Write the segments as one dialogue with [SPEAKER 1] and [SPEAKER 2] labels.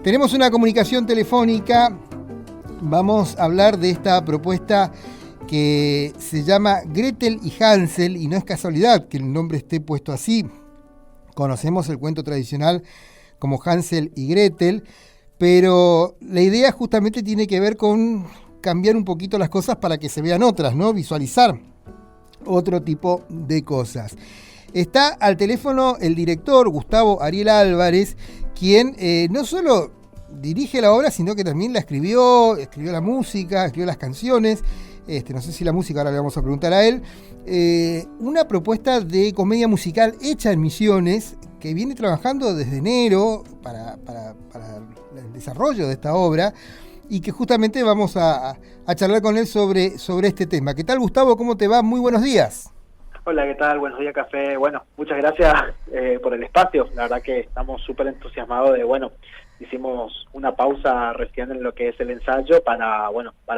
[SPEAKER 1] Tenemos una comunicación telefónica. Vamos a hablar de esta propuesta que se llama Gretel y Hansel, y no es casualidad que el nombre esté puesto así. Conocemos el cuento tradicional como Hansel y Gretel, pero la idea justamente tiene que ver con cambiar un poquito las cosas para que se vean otras, ¿no? Visualizar otro tipo de cosas. Está al teléfono el director Gustavo Ariel Álvarez, quien no solo dirige la obra, sino que también la escribió la música, escribió las canciones. No sé si la música, ahora le vamos a preguntar a él. Una propuesta de comedia musical hecha en Misiones, que viene trabajando desde enero para el desarrollo de esta obra, y que justamente vamos a charlar con él sobre este tema. ¿Qué tal, Gustavo? ¿Cómo te va? Muy buenos días.
[SPEAKER 2] Hola, ¿qué tal? Buenos días, Café. Bueno, muchas gracias por el espacio. La verdad que estamos súper entusiasmados hicimos una pausa recién en lo que es el ensayo para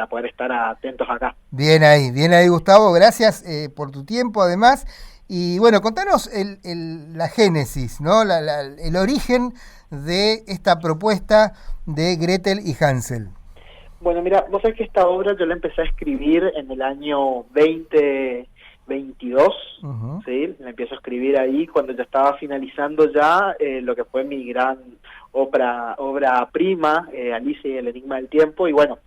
[SPEAKER 2] poder estar atentos acá.
[SPEAKER 1] Bien ahí, Gustavo. Gracias por tu tiempo, además. Y bueno, contanos la génesis, ¿no? El origen de esta propuesta de Gretel y Hansel.
[SPEAKER 2] Bueno, mira, vos sabés que esta obra yo la empecé a escribir en el año 2022, uh-huh. ¿Sí? La empiezo a escribir ahí cuando ya estaba finalizando ya lo que fue mi gran obra prima, Alicia y el Enigma del Tiempo, y bueno,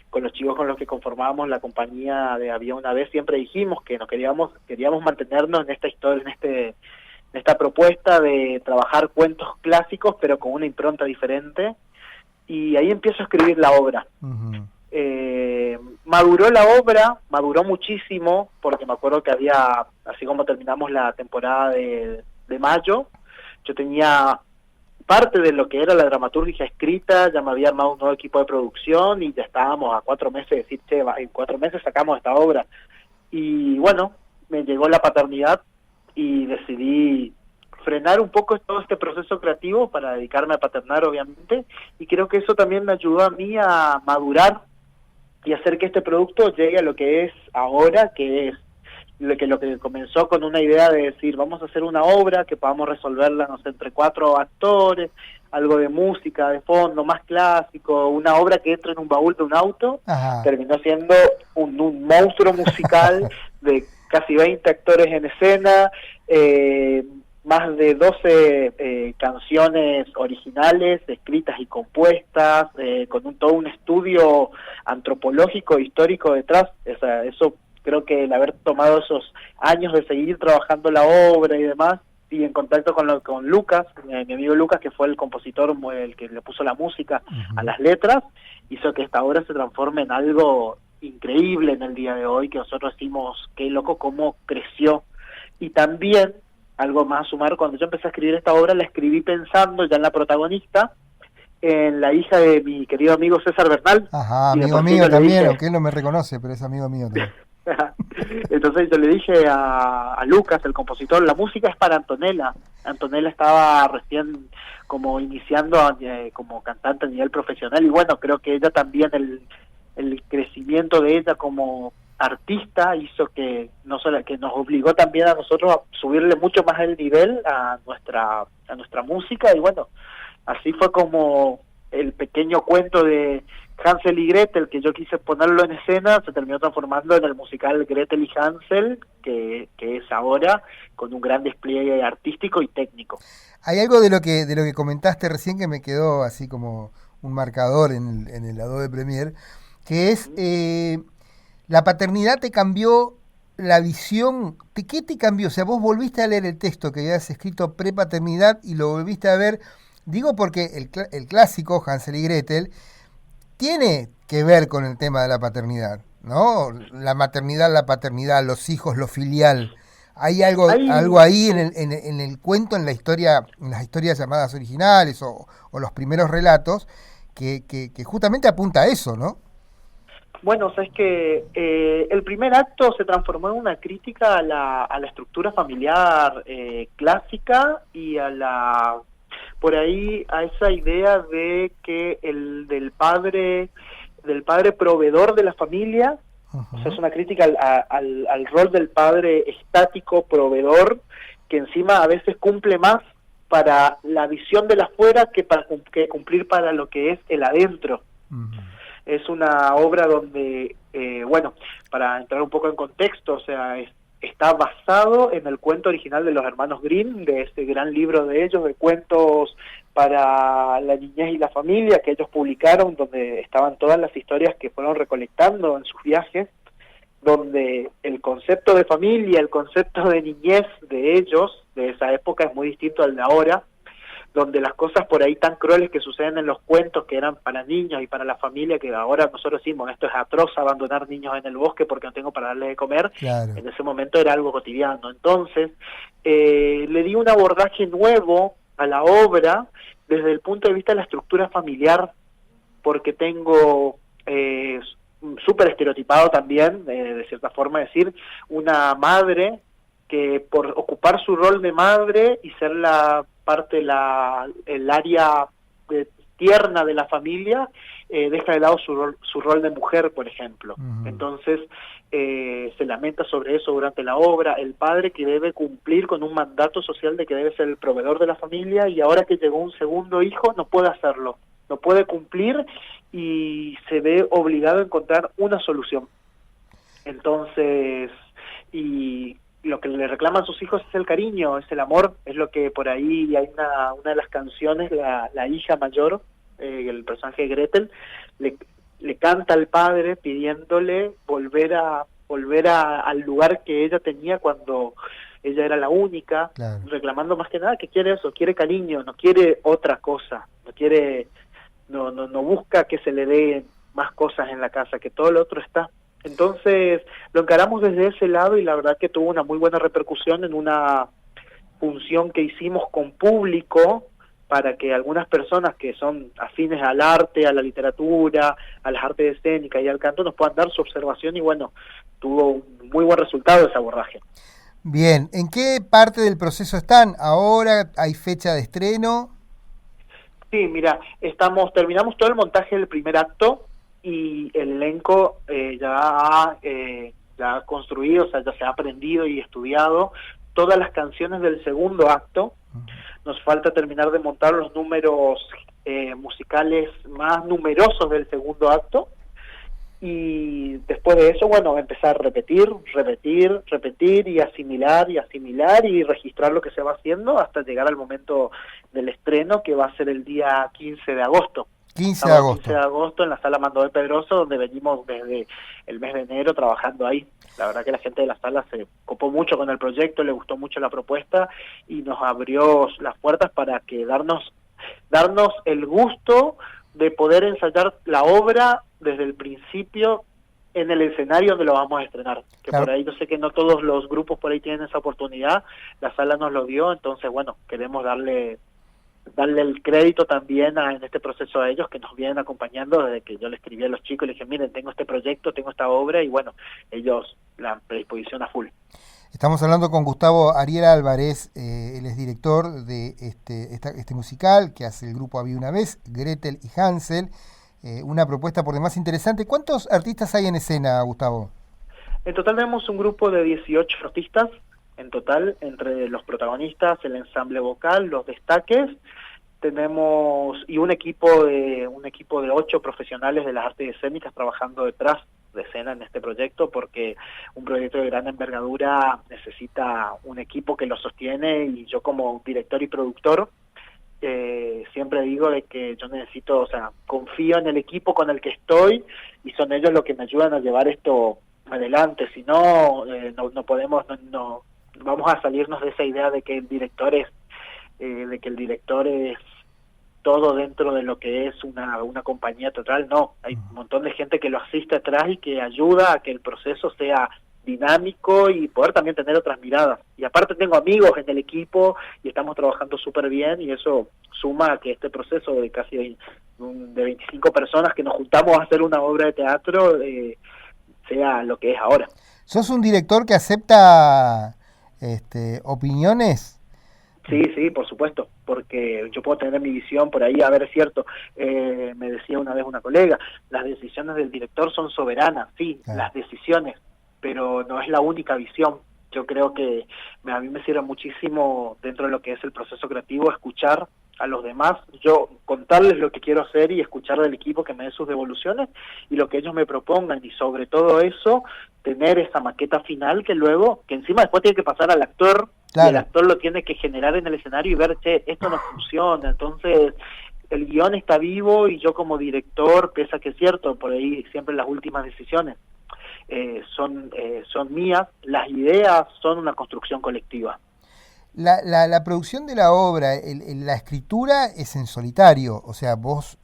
[SPEAKER 2] con los chicos con los que conformábamos la compañía de Había una vez, siempre dijimos que queríamos mantenernos en esta historia, en esta propuesta de trabajar cuentos clásicos, pero con una impronta diferente, y ahí empiezo a escribir la obra. Uh-huh. Maduró la obra, maduró muchísimo, porque me acuerdo que había, así como terminamos la temporada de mayo, yo tenía parte de lo que era la dramaturgia escrita, ya me había armado un nuevo equipo de producción y ya estábamos a 4 meses de decir, en 4 meses sacamos esta obra. Y bueno, me llegó la paternidad y decidí frenar un poco todo este proceso creativo para dedicarme a paternar, obviamente, y creo que eso también me ayudó a mí a madurar y hacer que este producto llegue a lo que es ahora, que es lo que comenzó con una idea de decir, vamos a hacer una obra que podamos resolverla, no sé, entre 4 actores, algo de música, de fondo, más clásico, una obra que entra en un baúl de un auto. Ajá. Terminó siendo un monstruo musical de casi 20 actores en escena, más de 12 canciones originales, escritas y compuestas, con todo un estudio antropológico e histórico detrás. Eso creo que el haber tomado esos años de seguir trabajando la obra y demás, y en contacto con Lucas, mi amigo Lucas, que fue el compositor, el que le puso la música uh-huh. a las letras, hizo que esta obra se transforme en algo increíble en el día de hoy, que nosotros decimos, qué loco cómo creció. Y también, algo más a sumar, cuando yo empecé a escribir esta obra, la escribí pensando ya en la protagonista, en la hija de mi querido amigo César Bernal.
[SPEAKER 1] Ajá, amigo mío también, aunque él no me reconoce, pero es amigo mío también.
[SPEAKER 2] Entonces yo le dije a Lucas, el compositor, la música es para Antonella. Antonella estaba recién como iniciando como cantante a nivel profesional, y bueno, creo que ella también, el crecimiento de ella como artista hizo que nos obligó también a nosotros a subirle mucho más el nivel a nuestra música, y bueno, así fue como el pequeño cuento de Hansel y Gretel, que yo quise ponerlo en escena, se terminó transformando en el musical Gretel y Hansel, que es ahora con un gran despliegue artístico y técnico.
[SPEAKER 1] Hay algo de lo que comentaste recién que me quedó así como un marcador en el Adobe Premiere, que es la paternidad te cambió la visión. ¿Qué te cambió? O sea, vos volviste a leer el texto que habías escrito pre-paternidad y lo volviste a ver. Digo porque el clásico Hansel y Gretel tiene que ver con el tema de la paternidad, ¿no? La maternidad, la paternidad, los hijos, lo filial. Hay algo ahí en el cuento, en las historias llamadas originales o los primeros relatos que justamente apunta a eso, ¿no?
[SPEAKER 2] Bueno, sabes que el primer acto se transformó en una crítica a la estructura familiar clásica y por ahí a esa idea de que del padre proveedor de la familia. Uh-huh. O sea, es una crítica al rol del padre estático proveedor, que encima a veces cumple más para la visión del afuera que cumplir para lo que es el adentro. Es una obra donde, bueno, para entrar un poco en contexto, o sea, está basado en el cuento original de los hermanos Grimm, de este gran libro de ellos, de cuentos para la niñez y la familia, que ellos publicaron, donde estaban todas las historias que fueron recolectando en sus viajes, donde el concepto de familia, el concepto de niñez de ellos, de esa época, es muy distinto al de ahora, donde las cosas por ahí tan crueles que suceden en los cuentos que eran para niños y para la familia, que ahora nosotros decimos, esto es atroz abandonar niños en el bosque porque no tengo para darles de comer,
[SPEAKER 1] claro.
[SPEAKER 2] En ese momento era algo cotidiano. Entonces, le di un abordaje nuevo a la obra desde el punto de vista de la estructura familiar, porque tengo súper estereotipado también, de cierta forma decir, una madre que por ocupar su rol de madre y ser la parte, el área tierna de la familia, deja de lado su rol de mujer, por ejemplo. Entonces, se lamenta sobre eso durante la obra, el padre que debe cumplir con un mandato social de que debe ser el proveedor de la familia, y ahora que llegó un segundo hijo no puede hacerlo, no puede cumplir y se ve obligado a encontrar una solución. Entonces, y lo que le reclaman sus hijos es el cariño, es el amor, es lo que por ahí hay una de las canciones, la hija mayor, el personaje de Gretel, le canta al padre pidiéndole volver al lugar que ella tenía cuando ella era la única, claro. Reclamando más que nada que quiere eso, quiere cariño, no quiere otra cosa, no busca que se le dé más cosas en la casa, que todo lo otro está. Entonces lo encaramos desde ese lado y la verdad que tuvo una muy buena repercusión en una función que hicimos con público para que algunas personas que son afines al arte, a la literatura, a las artes escénicas y al canto nos puedan dar su observación y bueno, tuvo un muy buen resultado ese abordaje.
[SPEAKER 1] Bien, ¿en qué parte del proceso están? ¿Ahora hay fecha de estreno?
[SPEAKER 2] Sí, mira, terminamos todo el montaje del primer acto y el elenco ya ha construido, o sea, ya se ha aprendido y estudiado todas las canciones del segundo acto. Nos falta terminar de montar los números musicales más numerosos del segundo acto y después de eso, bueno, empezar a repetir y asimilar y registrar lo que se va haciendo hasta llegar al momento del estreno, que va a ser el día 15 de agosto.
[SPEAKER 1] 15 de agosto.
[SPEAKER 2] 15 de agosto en la Sala Manuel Pedroso, donde venimos desde el mes de enero trabajando ahí. La verdad que la gente de la sala se copó mucho con el proyecto, le gustó mucho la propuesta y nos abrió las puertas para que darnos el gusto de poder ensayar la obra desde el principio en el escenario donde lo vamos a estrenar. Que claro. Por ahí yo sé que no todos los grupos por ahí tienen esa oportunidad, la sala nos lo dio, entonces bueno, queremos darle el crédito también en este proceso a ellos que nos vienen acompañando desde que yo le escribí a los chicos y les dije, miren, tengo este proyecto, tengo esta obra y bueno, ellos la predisposición a full.
[SPEAKER 1] Estamos hablando con Gustavo Ariel Álvarez, él es director de este musical que hace el grupo Había una vez, Gretel y Hansel, una propuesta por demás interesante. ¿Cuántos artistas hay en escena, Gustavo?
[SPEAKER 2] En total tenemos un grupo de 18 artistas, en total, entre los protagonistas, el ensamble vocal, los destaques, tenemos y un equipo de 8 profesionales de las artes escénicas trabajando detrás de escena en este proyecto, porque un proyecto de gran envergadura necesita un equipo que lo sostiene y yo como director y productor siempre digo de que yo necesito, o sea, confío en el equipo con el que estoy y son ellos los que me ayudan a llevar esto adelante, si no, no podemos, no vamos a salirnos de esa idea de que el director es todo dentro de lo que es una compañía teatral. No, hay un montón de gente que lo asiste atrás y que ayuda a que el proceso sea dinámico y poder también tener otras miradas. Y aparte tengo amigos en el equipo y estamos trabajando súper bien y eso suma a que este proceso de casi de 25 personas que nos juntamos a hacer una obra de teatro sea lo que es ahora.
[SPEAKER 1] ¿Sos un director que acepta opiniones?
[SPEAKER 2] Sí, por supuesto, porque yo puedo tener mi visión por ahí, a ver, es cierto, me decía una vez una colega, las decisiones del director son soberanas, sí, las decisiones, pero no es la única visión. Yo creo que a mí me sirve muchísimo dentro de lo que es el proceso creativo escuchar a los demás, yo contarles lo que quiero hacer y escuchar del equipo que me dé sus devoluciones y lo que ellos me propongan, y sobre todo eso, tener esa maqueta final que luego, que encima después tiene que pasar al actor,
[SPEAKER 1] Claro.
[SPEAKER 2] y el actor lo tiene que generar en el escenario y ver, che, esto no funciona, entonces el guión está vivo y yo como director, pese a que es cierto, por ahí siempre las últimas decisiones son mías, las ideas son una construcción colectiva.
[SPEAKER 1] La producción de la obra, la escritura es en solitario, o sea, vos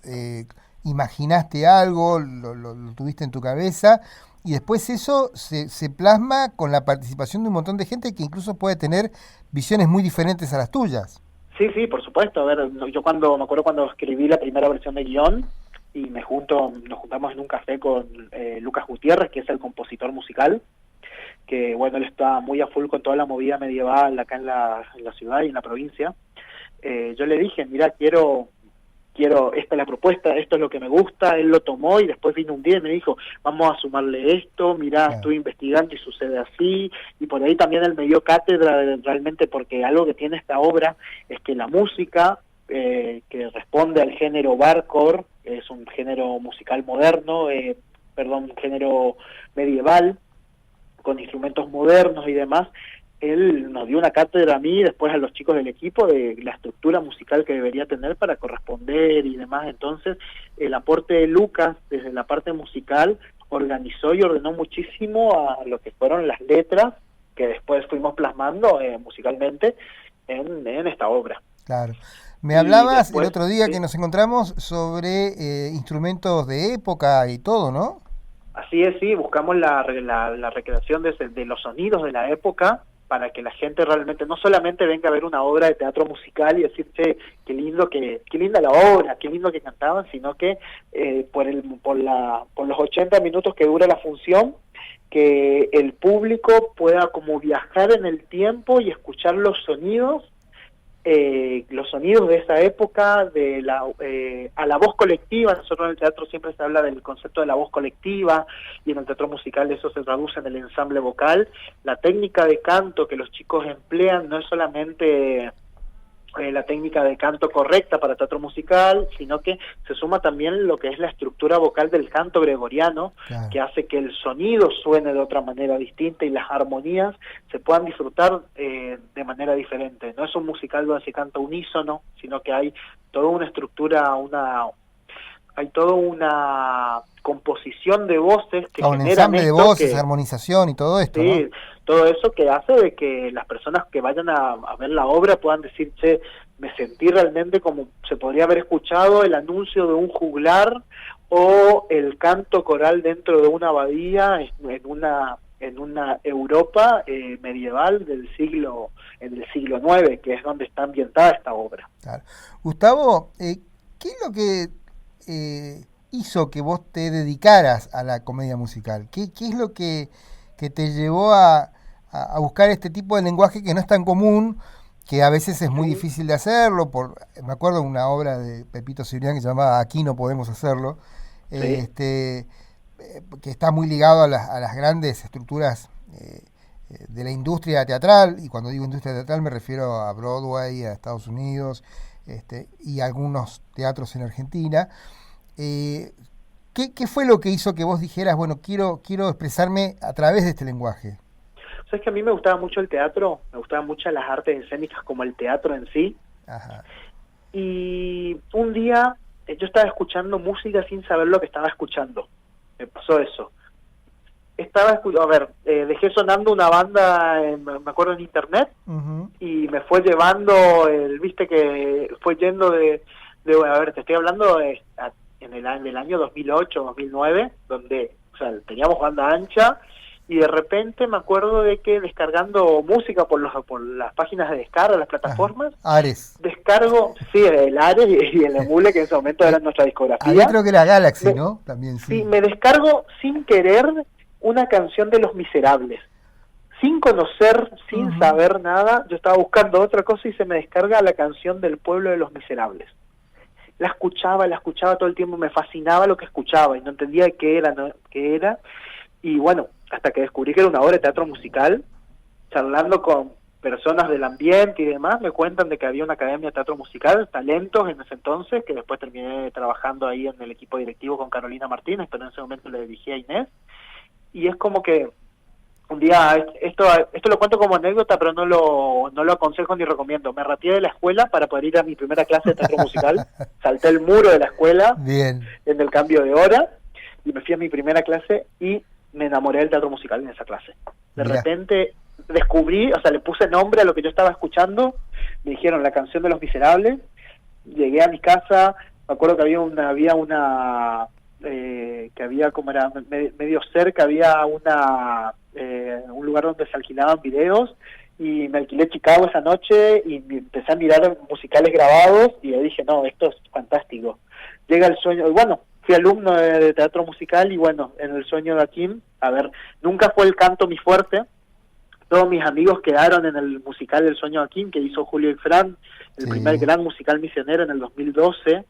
[SPEAKER 1] imaginaste algo, lo tuviste en tu cabeza y después eso se plasma con la participación de un montón de gente que incluso puede tener visiones muy diferentes a las tuyas.
[SPEAKER 2] Sí, sí, por supuesto. A ver, yo me acuerdo cuando escribí la primera versión de guión y nos juntamos en un café con Lucas Gutiérrez, que es el compositor musical, que bueno, él está muy a full con toda la movida medieval acá en la ciudad y en la provincia. Yo le dije, mira, quiero, esta es la propuesta, esto es lo que me gusta. Él lo tomó y después vino un día y me dijo, vamos a sumarle esto, mirá, estuve investigando y sucede así, y por ahí también él me dio cátedra realmente, porque algo que tiene esta obra es que la música, que responde al género barcore, es un género musical moderno, un género medieval, con instrumentos modernos y demás. Él nos dio una cátedra a mí y después a los chicos del equipo de la estructura musical que debería tener para corresponder y demás. Entonces, el aporte de Lucas desde la parte musical organizó y ordenó muchísimo a lo que fueron las letras que después fuimos plasmando musicalmente en esta obra.
[SPEAKER 1] Claro. Me hablabas
[SPEAKER 2] después,
[SPEAKER 1] el otro día,
[SPEAKER 2] ¿sí?,
[SPEAKER 1] que nos encontramos sobre instrumentos de época y todo, ¿no?
[SPEAKER 2] Así es, sí, buscamos la recreación de los sonidos de la época, para que la gente realmente no solamente venga a ver una obra de teatro musical y decir, che, qué linda la obra, qué lindo que cantaban, sino que por los 80 minutos que dura la función, que el público pueda como viajar en el tiempo y escuchar los sonidos de esa época, a la voz colectiva. Nosotros en el teatro siempre se habla del concepto de la voz colectiva, y en el teatro musical eso se traduce en el ensamble vocal. La técnica de canto que los chicos emplean no es solamente la técnica de canto correcta para teatro musical, sino que se suma también lo que es la estructura vocal del canto gregoriano, claro, que hace que el sonido suene de otra manera distinta y las armonías se puedan disfrutar de manera diferente. No es un musical donde se canta unísono, sino que hay toda una estructura, hay toda una composición de voces que
[SPEAKER 1] un ensamble de voces, armonización y todo esto,
[SPEAKER 2] sí,
[SPEAKER 1] ¿no?
[SPEAKER 2] Todo eso que hace de que las personas que vayan a ver la obra puedan decir, che, me sentí realmente como se podría haber escuchado el anuncio de un juglar o el canto coral dentro de una abadía en una Europa medieval en el siglo IX, que es donde está ambientada esta obra.
[SPEAKER 1] Claro. Gustavo, ¿qué es lo que hizo que vos te dedicaras a la comedia musical? ¿Qué es lo que te llevó a buscar este tipo de lenguaje que no es tan común, que a veces es muy difícil de hacerlo? Me acuerdo de una obra de Pepito Cibrián que se llamaba Aquí no podemos hacerlo, sí, que está muy ligado a las grandes estructuras de la industria teatral, y cuando digo industria teatral me refiero a Broadway, a Estados Unidos, y algunos teatros en Argentina. ¿Qué fue lo que hizo que vos dijeras, bueno, quiero expresarme a través de este lenguaje?
[SPEAKER 2] Sabes que a mí me gustaba mucho el teatro, me gustaban mucho las artes escénicas como el teatro en sí. Ajá. Y un día yo estaba escuchando música sin saber lo que estaba escuchando. Me pasó eso. Dejé sonando una banda, me acuerdo, en internet, uh-huh, y me fue llevando, viste que fue yendo te estoy hablando en el año 2008, 2009, donde, o sea, teníamos banda ancha, y de repente me acuerdo de que descargando música por las páginas de descarga, las plataformas,
[SPEAKER 1] Ares.
[SPEAKER 2] Descargo, sí, el Ares y el Emule, que en ese momento era nuestra discografía.
[SPEAKER 1] Yo creo que era Galaxy, ¿no? También sí.
[SPEAKER 2] Sí, me descargo sin querer una canción de Los Miserables. Sin conocer, sin uh-huh, saber nada, yo estaba buscando otra cosa y se me descarga la canción del Pueblo de los Miserables. La escuchaba todo el tiempo, me fascinaba lo que escuchaba y no entendía qué era. Y bueno, hasta que descubrí que era una obra de teatro musical, charlando con personas del ambiente y demás, me cuentan de que había una academia de teatro musical, Talentos en ese entonces, que después terminé trabajando ahí en el equipo directivo con Carolina Martínez, pero en ese momento le dirigía a Inés, y es como que un día, esto lo cuento como anécdota, pero no lo aconsejo ni recomiendo. Me retiré de la escuela para poder ir a mi primera clase de teatro musical. Salté el muro de la escuela
[SPEAKER 1] Bien.
[SPEAKER 2] en el cambio de hora y me fui a mi primera clase y me enamoré del teatro musical en esa clase. De
[SPEAKER 1] Mirá.
[SPEAKER 2] repente descubrí, o sea, le puse nombre a lo que yo estaba escuchando. Me dijeron La Canción de los Miserables. Llegué a mi casa, me acuerdo que que había como era medio cerca, había un lugar donde se alquilaban videos y me alquilé Chicago esa noche y empecé a mirar musicales grabados y le dije, no, esto es fantástico. Llega el sueño, y bueno, fui alumno de teatro musical y bueno, en el sueño de Akin, a ver, nunca fue el canto mi fuerte. Todos mis amigos quedaron en el musical El Sueño de Akin, que hizo Julio y Fran, el primer gran musical misionero en el 2012,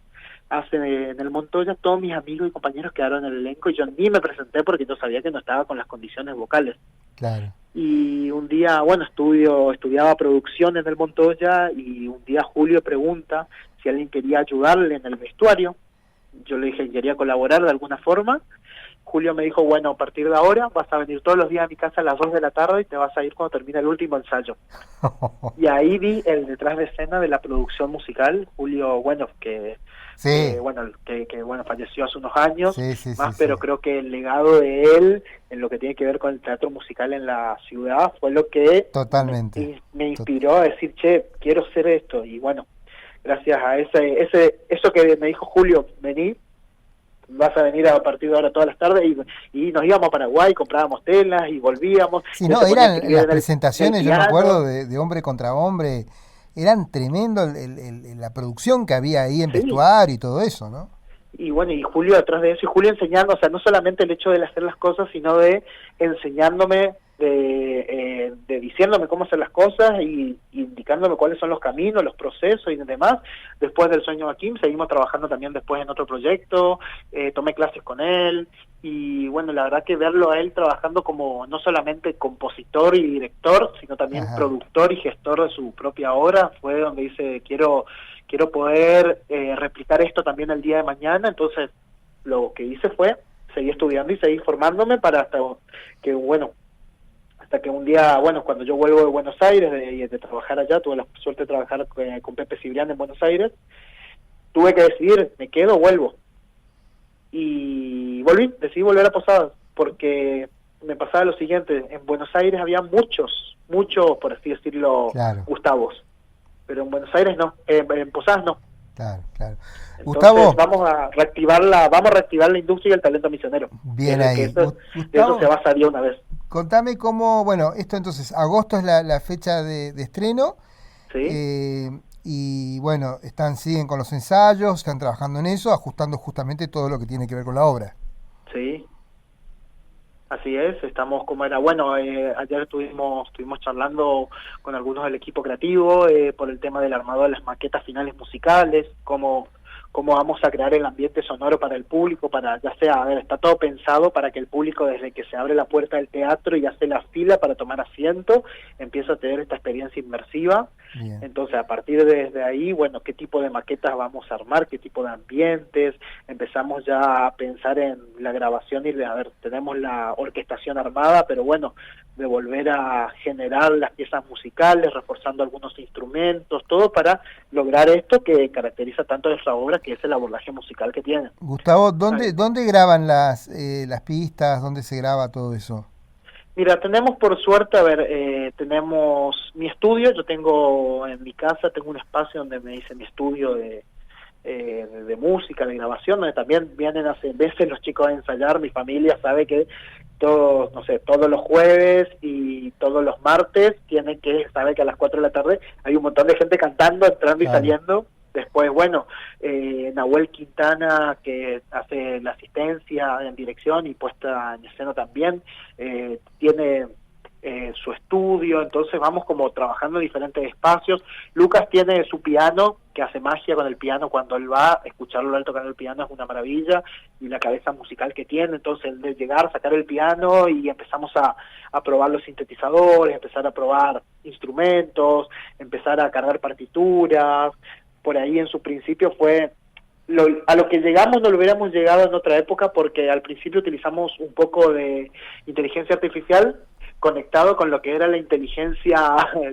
[SPEAKER 2] en el Montoya. Todos mis amigos y compañeros quedaron en el elenco y yo ni me presenté porque yo sabía que no estaba con las condiciones vocales.
[SPEAKER 1] Claro.
[SPEAKER 2] Y un día, bueno, estudiaba producción en el Montoya y un día Julio pregunta si alguien quería ayudarle en el vestuario. Yo le dije que quería colaborar de alguna forma. Julio me dijo, bueno, a partir de ahora vas a venir todos los días a mi casa a las 2 de la tarde y te vas a ir cuando termine el último ensayo. Y ahí vi el detrás de escena de la producción musical. Julio, bueno, que falleció hace unos años, pero creo que el legado de él en lo que tiene que ver con el teatro musical en la ciudad fue lo que
[SPEAKER 1] totalmente
[SPEAKER 2] me inspiró a decir, che, quiero hacer esto. Y bueno, gracias a eso que me dijo Julio, vení, vas a venir a partir de ahora todas las tardes y nos íbamos a Paraguay, comprábamos telas y volvíamos.
[SPEAKER 1] Sí, no, eran las presentaciones, yo me acuerdo de Hombre contra Hombre, eran tremendo la producción que había ahí en vestuario y todo eso, ¿no?
[SPEAKER 2] Y bueno, y Julio detrás de eso, y Julio enseñando, o sea, no solamente el hecho de hacer las cosas, sino de enseñándome, de diciéndome cómo hacer las cosas y indicándome cuáles son los caminos, los procesos y demás. Después del Sueño de Akin seguimos trabajando también después en otro proyecto, tomé clases con él y bueno, la verdad que verlo a él trabajando como no solamente compositor y director, sino también productor y gestor de su propia obra, fue donde dice, quiero poder replicar esto también el día de mañana. Entonces lo que hice fue seguir estudiando y seguir formándome para hasta que un día, bueno, cuando yo vuelvo de Buenos Aires, de trabajar allá, tuve la suerte de trabajar con Pepe Cibrián en Buenos Aires, tuve que decidir, ¿me quedo o vuelvo? Y decidí volver a Posadas, porque me pasaba lo siguiente, en Buenos Aires había muchos, por así decirlo, Gustavos, pero en Buenos Aires no, en Posadas no.
[SPEAKER 1] Claro.
[SPEAKER 2] Entonces,
[SPEAKER 1] Gustavo,
[SPEAKER 2] vamos a reactivar la industria y el talento misionero.
[SPEAKER 1] Bien ahí.
[SPEAKER 2] De eso se va a salir una vez.
[SPEAKER 1] Contame cómo, bueno, esto entonces, agosto es la fecha de estreno.
[SPEAKER 2] Sí.
[SPEAKER 1] Y bueno, siguen con los ensayos, están trabajando en eso, ajustando justamente todo lo que tiene que ver con la obra.
[SPEAKER 2] Sí. Así es, estamos como era, bueno, ayer estuvimos charlando con algunos del equipo creativo por el tema del armado de las maquetas finales musicales, cómo vamos a crear el ambiente sonoro para el público, está todo pensado para que el público desde que se abre la puerta del teatro y hace la fila para tomar asiento, empieza a tener esta experiencia inmersiva. Bien. Entonces, a partir de ahí, bueno, qué tipo de maquetas vamos a armar, qué tipo de ambientes, empezamos ya a pensar en la grabación y tenemos la orquestación armada, pero bueno, de volver a generar las piezas musicales, reforzando algunos instrumentos, todo para lograr esto que caracteriza tanto a nuestra obra, que es el abordaje musical que tiene.
[SPEAKER 1] Gustavo, ¿dónde graban las pistas? ¿Dónde se graba todo eso?
[SPEAKER 2] Mira, tenemos por suerte, tenemos mi estudio, yo tengo en mi casa, tengo un espacio donde me hice mi estudio de música, de grabación, donde también vienen hace veces los chicos a ensayar. Mi familia sabe que todos los jueves y todos los martes sabe que a las 4 de la tarde hay un montón de gente cantando, entrando y saliendo. Después, bueno, Nahuel Quintana, que hace la asistencia en dirección y puesta en escena también, tiene su estudio, entonces vamos como trabajando en diferentes espacios. Lucas tiene su piano, que hace magia con el piano. Cuando él va, escucharlo al tocar el piano es una maravilla, y la cabeza musical que tiene. Entonces el de llegar, sacar el piano y empezamos a probar los sintetizadores, empezar a probar instrumentos, empezar a cargar partituras. Por ahí en su principio fue a lo que llegamos. No lo hubiéramos llegado en otra época, porque al principio utilizamos un poco de inteligencia artificial conectado con lo que era la inteligencia,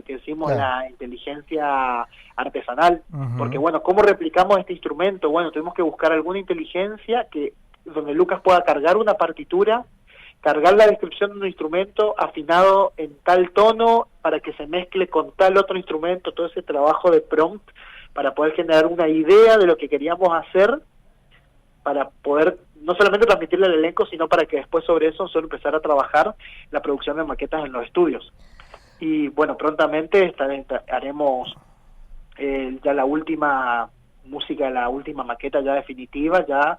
[SPEAKER 2] que decimos, la inteligencia artesanal. Porque bueno, ¿cómo replicamos este instrumento? Bueno, tuvimos que buscar alguna inteligencia donde Lucas pueda cargar una partitura, cargar la descripción de un instrumento afinado en tal tono para que se mezcle con tal otro instrumento, todo ese trabajo de prompt para poder generar una idea de lo que queríamos hacer, para poder no solamente transmitirle al elenco, sino para que después sobre eso solo empezar a trabajar la producción de maquetas en los estudios. Y bueno, prontamente haremos ya la última música, la última maqueta ya definitiva, ya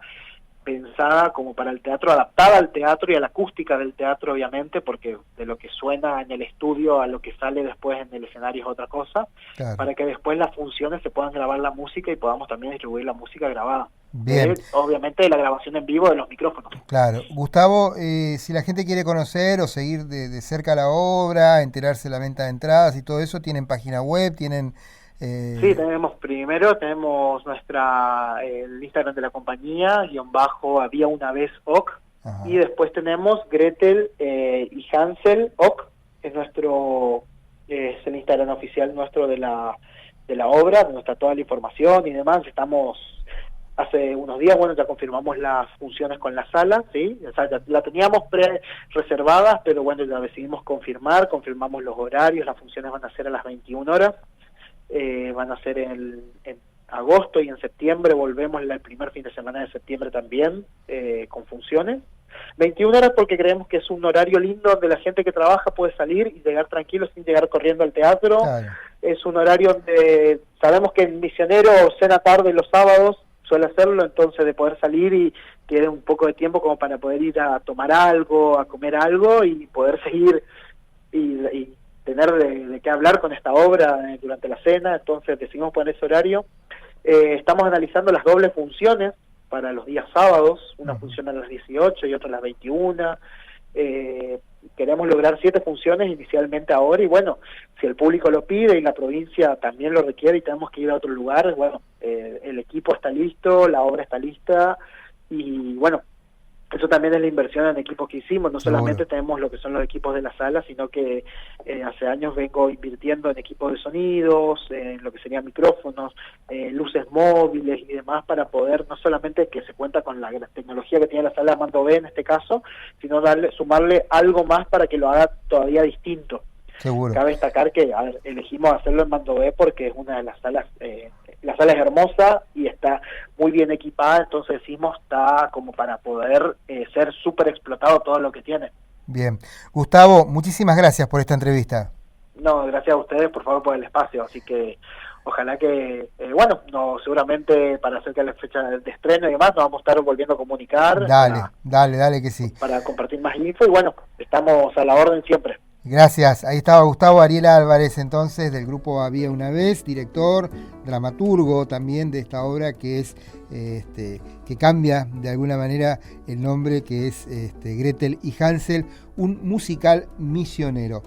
[SPEAKER 2] pensada como para el teatro, adaptada al teatro y a la acústica del teatro, obviamente, porque de lo que suena en el estudio a lo que sale después en el escenario es otra cosa, para que después las funciones se puedan grabar la música y podamos también distribuir la música grabada.
[SPEAKER 1] Bien.
[SPEAKER 2] Obviamente la grabación en vivo de los micrófonos.
[SPEAKER 1] Claro. Gustavo, si la gente quiere conocer o seguir de cerca la obra, enterarse de la venta de entradas y todo eso, ¿tienen página web? ¿Tienen...?
[SPEAKER 2] Sí, tenemos el Instagram de la compañía, _ había una vez OC, y después tenemos Gretel y Hansel OC, es el Instagram oficial nuestro de la obra, donde está toda la información y demás. Hace unos días, ya confirmamos las funciones con la sala, ¿sí? O sea, ya la teníamos reservadas, pero ya decidimos confirmamos los horarios. Las funciones van a ser a las 21 horas. Van a ser en agosto, y en septiembre volvemos el primer fin de semana de septiembre también, con funciones. 21 horas porque creemos que es un horario lindo donde la gente que trabaja puede salir y llegar tranquilo sin llegar corriendo al teatro. Claro. Es un horario donde sabemos que el misionero cena tarde los sábados, suele hacerlo, entonces de poder salir y quede un poco de tiempo como para poder ir a tomar algo, a comer algo y poder seguir y tener de qué hablar con esta obra durante la cena. Entonces decidimos poner ese horario. Estamos analizando las dobles funciones para los días sábados, una función a las 18 y otra a las 21. Queremos lograr 7 funciones inicialmente ahora, y bueno, si el público lo pide y la provincia también lo requiere y tenemos que ir a otro lugar, el equipo está listo, la obra está lista, y bueno, eso también es la inversión en equipos que hicimos. No solamente tenemos lo que son los equipos de la sala, sino que hace años vengo invirtiendo en equipos de sonidos, en lo que serían micrófonos, luces móviles y demás, para poder no solamente que se cuenta con la tecnología que tiene la sala Mando B en este caso, sino sumarle algo más para que lo haga todavía distinto.
[SPEAKER 1] Seguro.
[SPEAKER 2] Cabe destacar que elegimos hacerlo en Mando B porque es una de las salas, la sala es hermosa y está muy bien equipada, entonces decimos está como para poder ser súper explotado todo lo que tiene.
[SPEAKER 1] Bien. Gustavo, muchísimas gracias por esta entrevista.
[SPEAKER 2] No, gracias a ustedes, por favor, por el espacio, así que ojalá que, seguramente para acerca de la fecha de estreno y demás, nos vamos a estar volviendo a comunicar.
[SPEAKER 1] Dale que sí.
[SPEAKER 2] Para compartir más info, y estamos a la orden siempre.
[SPEAKER 1] Gracias. Ahí estaba Gustavo Ariel Álvarez, entonces, del grupo Había una vez, director, dramaturgo también de esta obra que es que cambia de alguna manera el nombre, que es Gretel y Hansel, un musical misionero.